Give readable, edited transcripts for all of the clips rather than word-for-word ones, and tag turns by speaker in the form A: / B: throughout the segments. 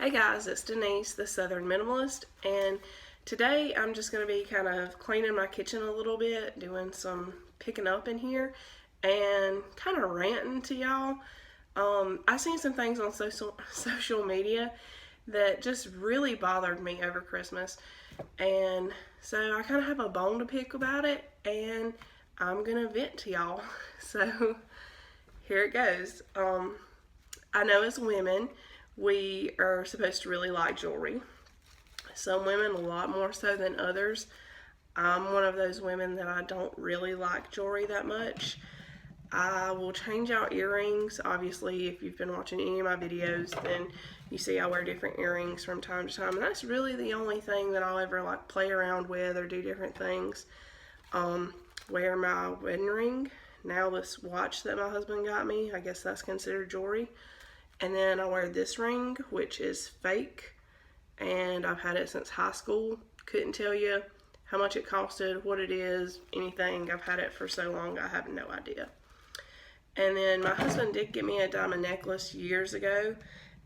A: Hey guys, it's Denise, the Southern Minimalist, and today I'm just going to be kind of cleaning my kitchen a little bit, doing some picking up in here, and kind of ranting to y'all. I seen some things on social media that just really bothered me over Christmas, and so I kind of have a bone to pick about it, and I'm gonna vent to y'all. So here it goes. I know as women, we are supposed to really like jewelry. Some women a lot more so than others. I'm one of those women that I don't really like jewelry that much. I will change out earrings. Obviously, if you've been watching any of my videos, then you see I wear different earrings from time to time. And that's really the only thing that I'll ever like play around with or do different things. Wear my wedding ring. Now this watch that my husband got me, I guess that's considered jewelry. And then I wear this ring, which is fake, and I've had it since high school. Couldn't tell you how much it costed, what it is, anything. I've had it for so long, I have no idea. And then my husband did get me a diamond necklace years ago,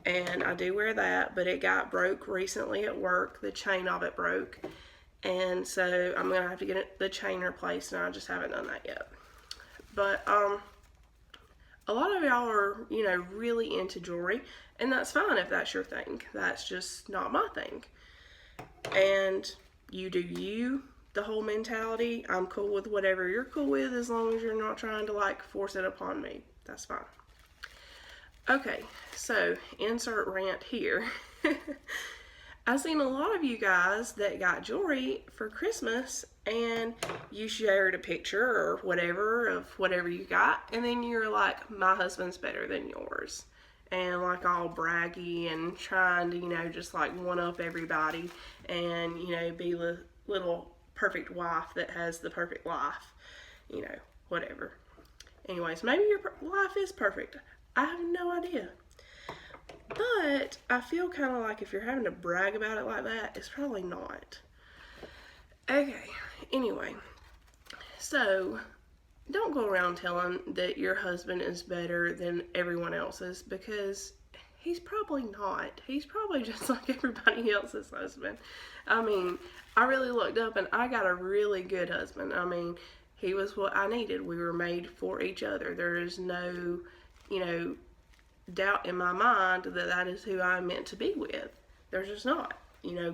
A: and I do wear that, but it got broke recently at work. The chain of it broke, and so I'm gonna have to get the chain replaced, and I just haven't done that yet. But a lot of y'all are, really into jewelry, and that's fine if that's your thing. That's just not my thing. And you do you, the whole mentality. I'm cool with whatever you're cool with as long as you're not trying to like force it upon me. That's fine. Okay, so insert rant here. I've seen a lot of you guys that got jewelry for Christmas and you shared a picture or whatever of whatever you got, and then you're like, my husband's better than yours. And like all braggy and trying to, just like one up everybody and, be the little perfect wife that has the perfect life, whatever. Anyways, maybe your life is perfect. I have no idea. But I feel kind of like if you're having to brag about it like that, it's probably not. Okay, anyway. So, don't go around telling that your husband is better than everyone else's because he's probably not. He's probably just like everybody else's husband. I mean, I really looked up and I got a really good husband. I mean, he was what I needed. We were made for each other. There is no, doubt in my mind that that is who I'm meant to be with. There's just not.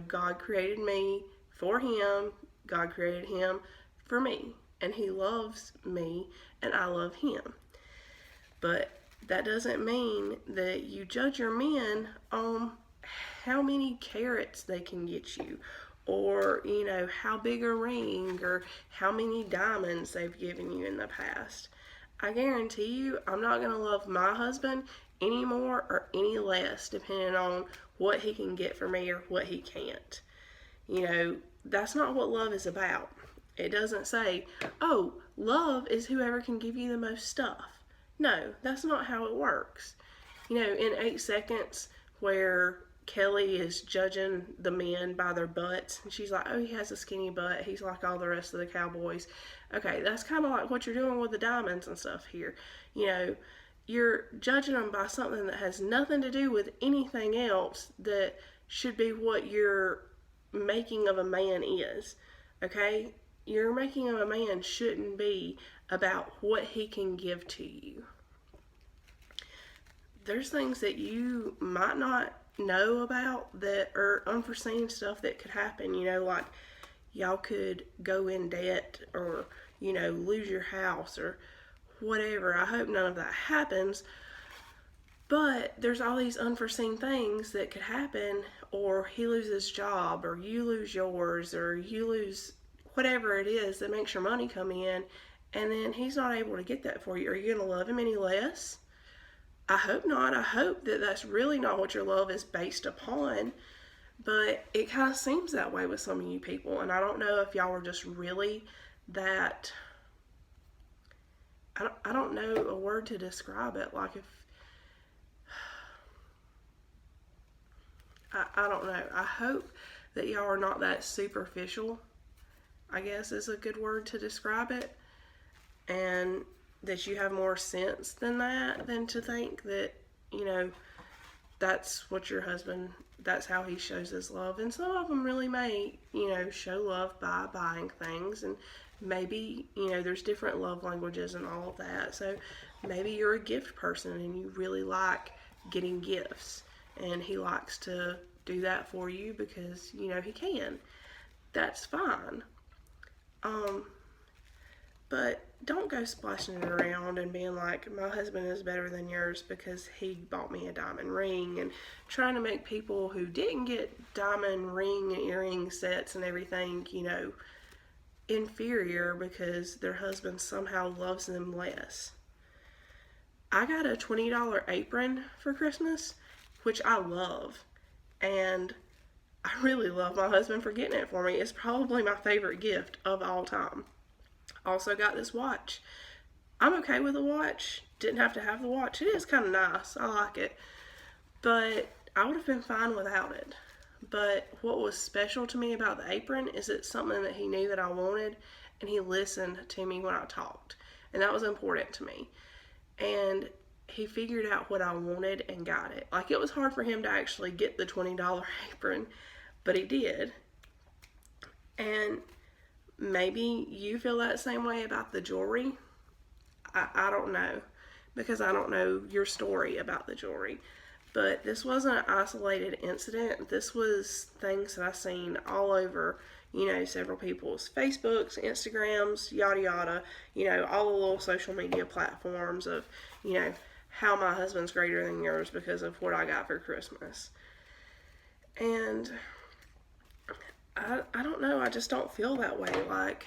A: God created me for him. God created him for me. And he loves me and I love him. But that doesn't mean that you judge your men on how many carats they can get you, or how big a ring, or how many diamonds they've given you in the past. I guarantee you I'm not going to love my husband any more or any less depending on what he can get for me or what he can't. That's not what love is about. It doesn't say, oh, love is whoever can give you the most stuff. No, that's not how it works. In 8 Seconds, where Kelly is judging the men by their butts, and she's like, oh, he has a skinny butt. He's like all the rest of the cowboys. Okay, that's kind of like what you're doing with the diamonds and stuff here. You're judging them by something that has nothing to do with anything else that should be what your making of a man is. Okay? Your making of a man shouldn't be about what he can give to you. There's things that you might not know about that are unforeseen stuff that could happen, like y'all could go in debt or, lose your house or whatever. I hope none of that happens. But there's all these unforeseen things that could happen, or he loses his job, or you lose yours, or you lose whatever it is that makes your money come in, and then he's not able to get that for you. Are you going to love him any less? I hope not. I hope that that's really not what your love is based upon, but it kind of seems that way with some of you people, and I don't know if y'all are just really that, I don't know a word to describe it, like if, I don't know. I hope that y'all are not that superficial, I guess is a good word to describe it, and that you have more sense than that, than to think that, that's what your husband, that's how he shows his love. And some of them really may, show love by buying things. And maybe, there's different love languages and all of that. So maybe you're a gift person and you really like getting gifts. And he likes to do that for you because, he can. That's fine. But don't go splashing it around and being like, my husband is better than yours because he bought me a diamond ring, and trying to make people who didn't get diamond ring and earring sets and everything, inferior because their husband somehow loves them less. I got a $20 apron for Christmas, which I love, and I really love my husband for getting it for me. It's probably my favorite gift of all time. Also got this watch. I'm okay with the watch. Didn't have to have the watch. It is kind of nice. I like it. But I would have been fine without it. But what was special to me about the apron is it's something that he knew that I wanted, and he listened to me when I talked. And that was important to me. And he figured out what I wanted and got it. Like, it was hard for him to actually get the $20 apron, but he did. And maybe you feel that same way about the jewelry. I don't know, because I don't know your story about the jewelry. But this wasn't an isolated incident. This was things that I seen all over, several people's Facebooks, Instagrams, yada yada, all the little social media platforms of, how my husband's greater than yours because of what I got for Christmas. And I don't know, I just don't feel that way. Like,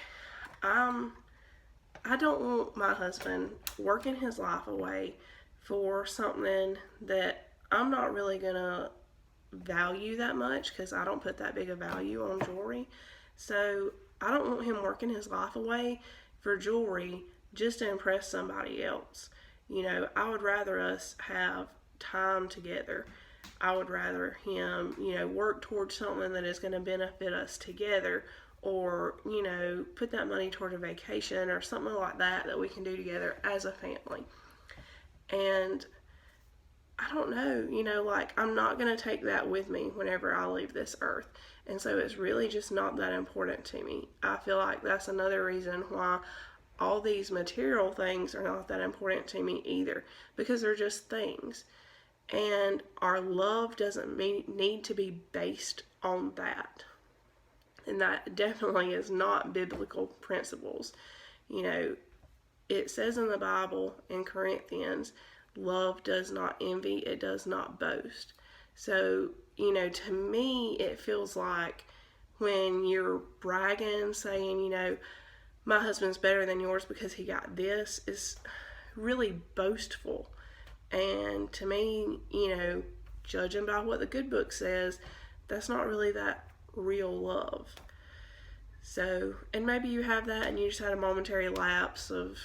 A: I don't want my husband working his life away for something that I'm not really gonna value that much, because I don't put that big a value on jewelry. So I don't want him working his life away for jewelry just to impress somebody else. I would rather us have time together. I would rather him, work towards something that is going to benefit us together, or, put that money toward a vacation or something like that we can do together as a family. And I don't know, like, I'm not going to take that with me whenever I leave this earth. And so it's really just not that important to me. I feel like that's another reason why all these material things are not that important to me either, because they're just things. And our love doesn't need to be based on that. And that definitely is not biblical principles. It says in the Bible in Corinthians, love does not envy, it does not boast. So, to me, it feels like when you're bragging, saying, my husband's better than yours because he got this, is really boastful. And to me, judging by what the good book says, that's not really that real love. So, and maybe you have that and you just had a momentary lapse of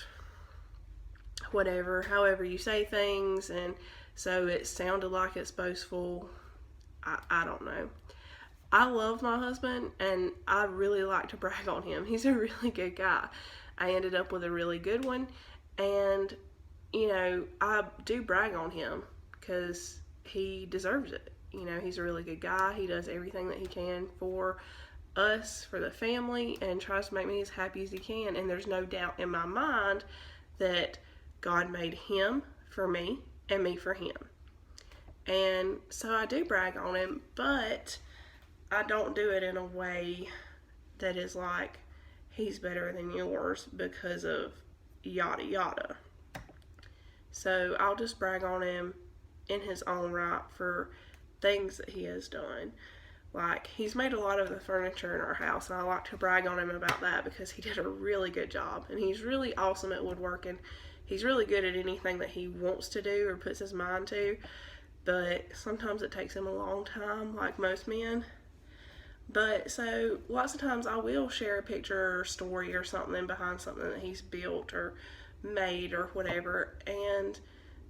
A: whatever, however you say things, and so it sounded like it's boastful. I don't know. I love my husband, and I really like to brag on him. He's a really good guy. I ended up with a really good one, and I do brag on him because he deserves it. He's a really good guy. He does everything that he can for us, for the family, and tries to make me as happy as he can. And there's no doubt in my mind that God made him for me and me for him. And so I do brag on him, but I don't do it in a way that is like, he's better than yours because of yada yada. So I'll just brag on him in his own right for things that he has done. Like, he's made a lot of the furniture in our house, and I like to brag on him about that because he did a really good job. And he's really awesome at woodworking. He's really good at anything that he wants to do or puts his mind to, but sometimes it takes him a long time, like most men. But so lots of times I will share a picture or story or something behind something that he's built or made or whatever,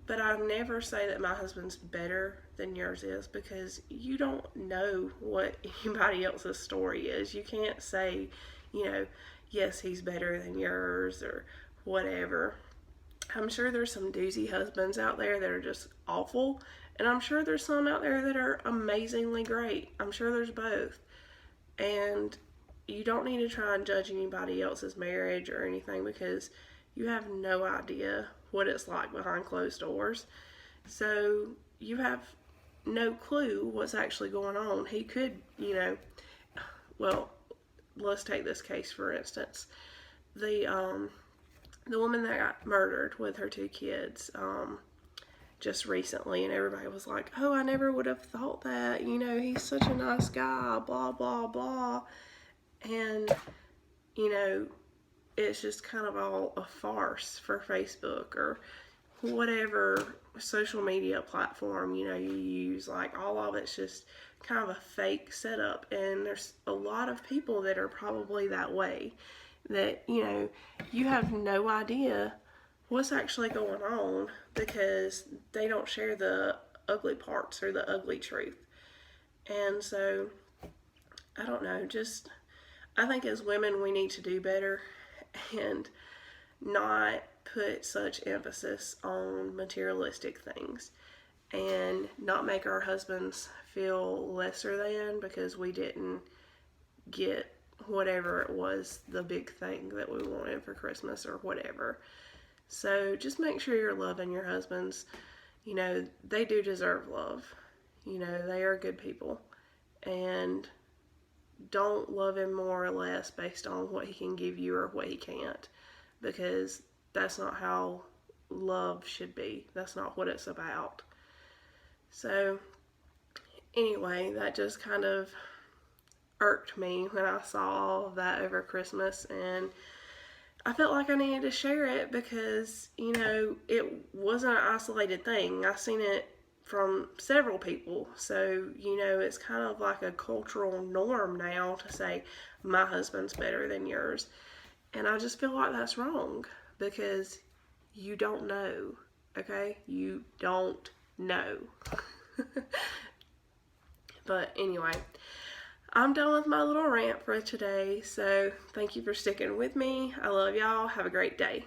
A: but I never say that my husband's better than yours is, because you don't know what anybody else's story is. You can't say, yes, he's better than yours or whatever. I'm sure there's some doozy husbands out there that are just awful, And I'm sure there's some out there that are amazingly great. I'm sure there's both. And you don't need to try and judge anybody else's marriage or anything because you have no idea what it's like behind closed doors. So you have no clue what's actually going on. He could, well, let's take this case for instance. The woman that got murdered with her 2 kids, just recently, and everybody was like, oh, I never would have thought that, he's such a nice guy, blah, blah, blah. And, it's just kind of all a farce for Facebook or whatever social media platform, you use. Like, all of it's just kind of a fake setup. And there's a lot of people that are probably that way, that, you have no idea what's actually going on because they don't share the ugly parts or the ugly truth. And so, I don't know, I think as women we need to do better and not put such emphasis on materialistic things and not make our husbands feel lesser than because we didn't get whatever it was, the big thing that we wanted for Christmas or whatever. So just make sure you're loving your husbands. They do deserve love. They are good people. And don't love him more or less based on what he can give you or what he can't. Because that's not how love should be. That's not what it's about. So, anyway, that just kind of irked me when I saw all of that over Christmas, and I felt like I needed to share it because, it wasn't an isolated thing. I've seen it from several people. So, it's kind of like a cultural norm now to say, my husband's better than yours. And I just feel like that's wrong because you don't know, okay? You don't know. But anyway, I'm done with my little rant for today. So thank you for sticking with me. I love y'all. Have a great day.